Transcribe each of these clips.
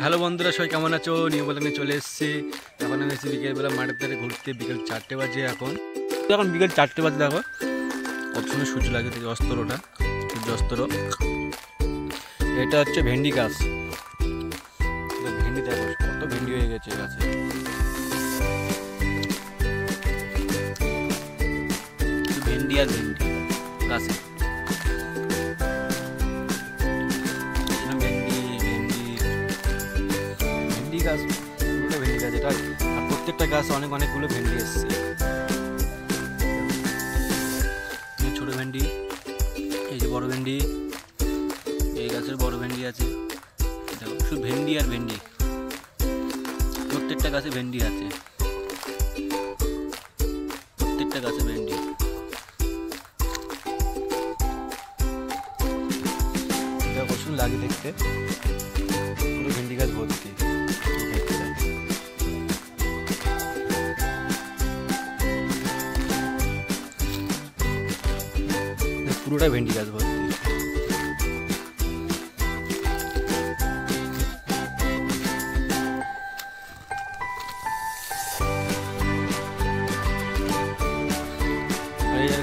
Hello বন্ধুরা, সবাই কেমন আছো? নিয়ে বলে চলে এসেছি। এখন আমি এসেছি বিকেলবেলা মাঠের ধারে ঘুরতে। বিকেল 4টে বাজে এখন বিকেল 4টে বাজে। দেখো কত সুন্দর সূর্য লাগে, অস্তরটা, সূর্য অস্তর। এটা হচ্ছে ভেন্ডি গাছ। ভেন্ডি দেখো কত ভেন্ডি হয়ে গেছে গাছে। ভেন্ডি আর ভেন্ডি গাছে। গাছ পুরোটা ভেন্ডি গাছ এটা, আর প্রত্যেকটা গাছ অনেকগুলো ভেন্ডি এসছে। ছোট ভেন্ডি, এই যে বড় ভেন্ডি, এই গাছের বড় ভেন্ডি আছে। দেখো শুধু ভেন্ডি আর ভেন্ডি, প্রত্যেকটা গাছে ভেন্ডি আছে, প্রত্যেকটা গাছে ভেন্ডি। দেখো সুন্দর লাগে দেখতে, পুরো ভেন্ডি গাছ ভর্তি। পুরোটা ভেন্ডি গাছ ভর্তি।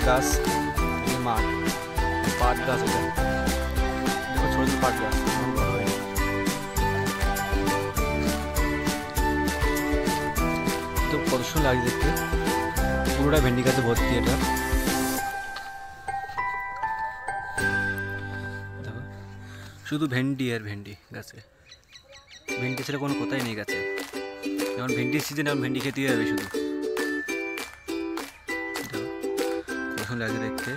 গাছ মাঠ, পাট গাছ, এটা দেখো ছোট ছোট পাট গাছ, তো কত সুন্দর লাগে দেখতে। পুরোটা ভেন্ডি গাছে ভর্তি এটা। শুধু ভেন্ডি আর ভেন্ডি গাছে, ভেন্ডি ছাড়া কোনো কথাই নেই গাছে। যেমন ভেন্ডির সিজনে এখন ভেন্ডি খেতেই হবে শুধু। এখন লাগে দেখতে।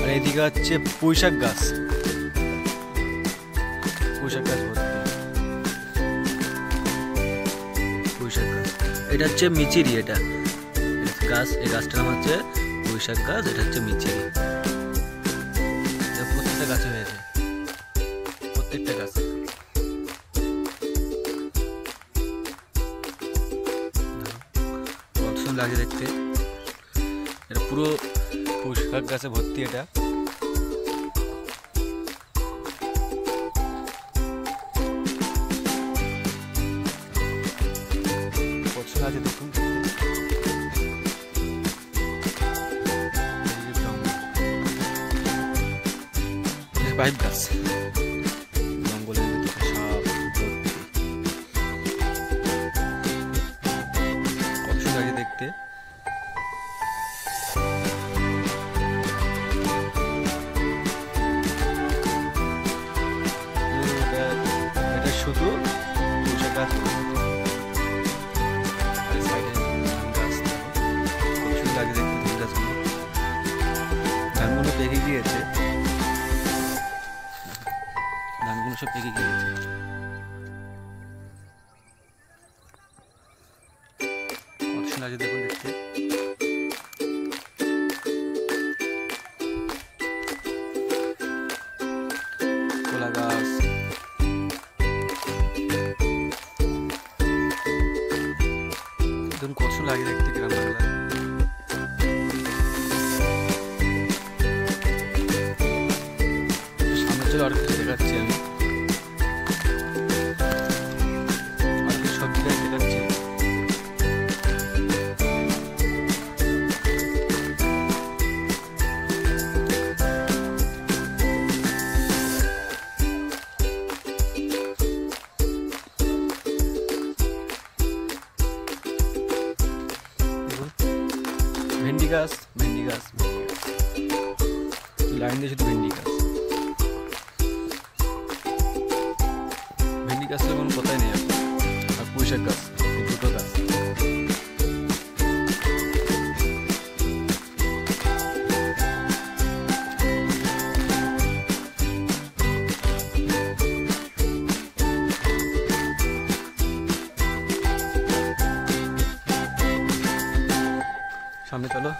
আর এদিকে হচ্ছে পুঁইশাক গাছ, পুঁইশাক গাছ ভর্তি। এটা হচ্ছে মিচিরি, এটা গাছ, এই গাছটার নাম হচ্ছে পুঁইশাক গাছ। এটা হচ্ছে মিচিরি। প্রত্যেকটা গাছে হয়েছে, প্রত্যেকটা গাছ। কত সুন্দর লাগে দেখতে। এটা পুরো পুঁইশাক গাছে ভর্তি এটা। আছে দেখুন, পাইপ গাছ, জঙ্গলের ভিতরে সাপ, কত সুন্দর লাগে দেখতে। এটা শুধু পুঁইশাক গাছ। ধানগুলো পেকে গিয়েছে, ধানগুলো সব পেকে গিয়েছে। কত সুন্দর লাগে দেখুন দেখতে। কলা গাছ, দেখুন কত সুন্দর লাগে দেখতে গ্রাম বাংলা। আর কিছু দেখাচ্ছি আমি, আর কিছু সবজি গাছ দেখাচ্ছি। ভেন্ডি গাছ, ভেন্ডি গাছ, লাইন দিয়ে শুধু ভেন্ডি গাছ। ভেন্ডি গাছের কোনো কথাই নেই। আর পুঁইশাক গাছ, দুটো গাছ। সামনে চলো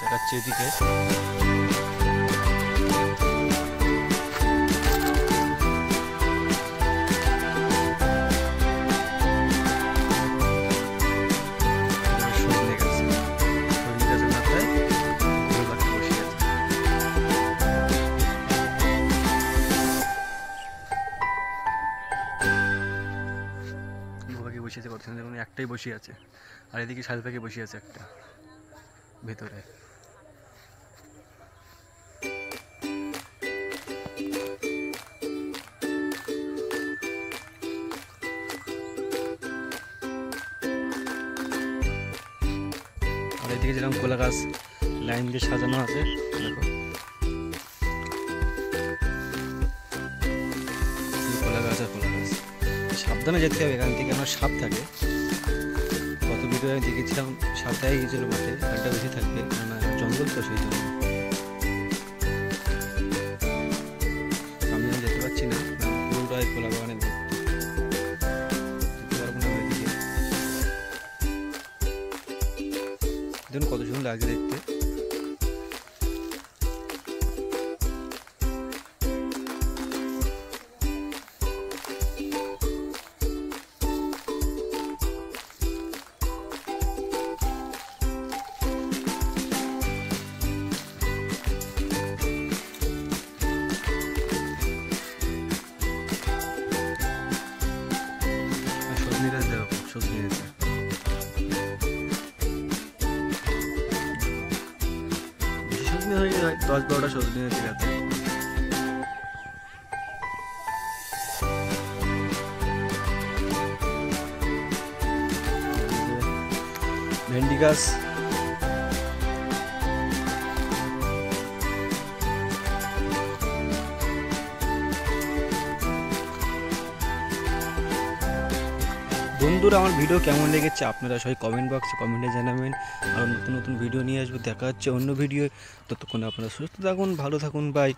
দেখাচ্ছি এদিকে। পাখি বসে আছে, কত সুন্দর, একটাই বসে আছে। আর এদিকে শালিক পাখি বসে আছে একটা ভেতরে। আর এদিকে যেরকম কলা গাছ লাইন দিয়ে সাজানো আছে, দেখো কলা গাছ আর কলা গাছ। সাবধানে যেতে হবে এখান থেকে, আমার সাপ থাকে। কত ভিডিও আমি দেখেছিলাম সাপ দেখাই গিয়েছিল মাঠে, একটা বেশি থাকবে, জঙ্গল তো সেই জন্য আমি যেতে পারছি না, পুরোটাই কলা বাগানে যেতে পারবো না ওইদিকে। দেখুন কত সুন্দর লাগছে দেখতে। সজনে 10-12টা সজনে ঠিক আছে। ভেন্ডি গাছ, বন্ধুরা আমার ভিডিও কেমন লেগেছে আপনারা সবাই কমেন্ট বক্সে কমেন্টে জানাবেন। আর নতুন নতুন ভিডিও নিয়ে আসবো, দেখা হচ্ছে অন্য ভিডিও। ততক্ষণ আপনারা সুস্থ থাকুন, ভালো থাকুন, বাই।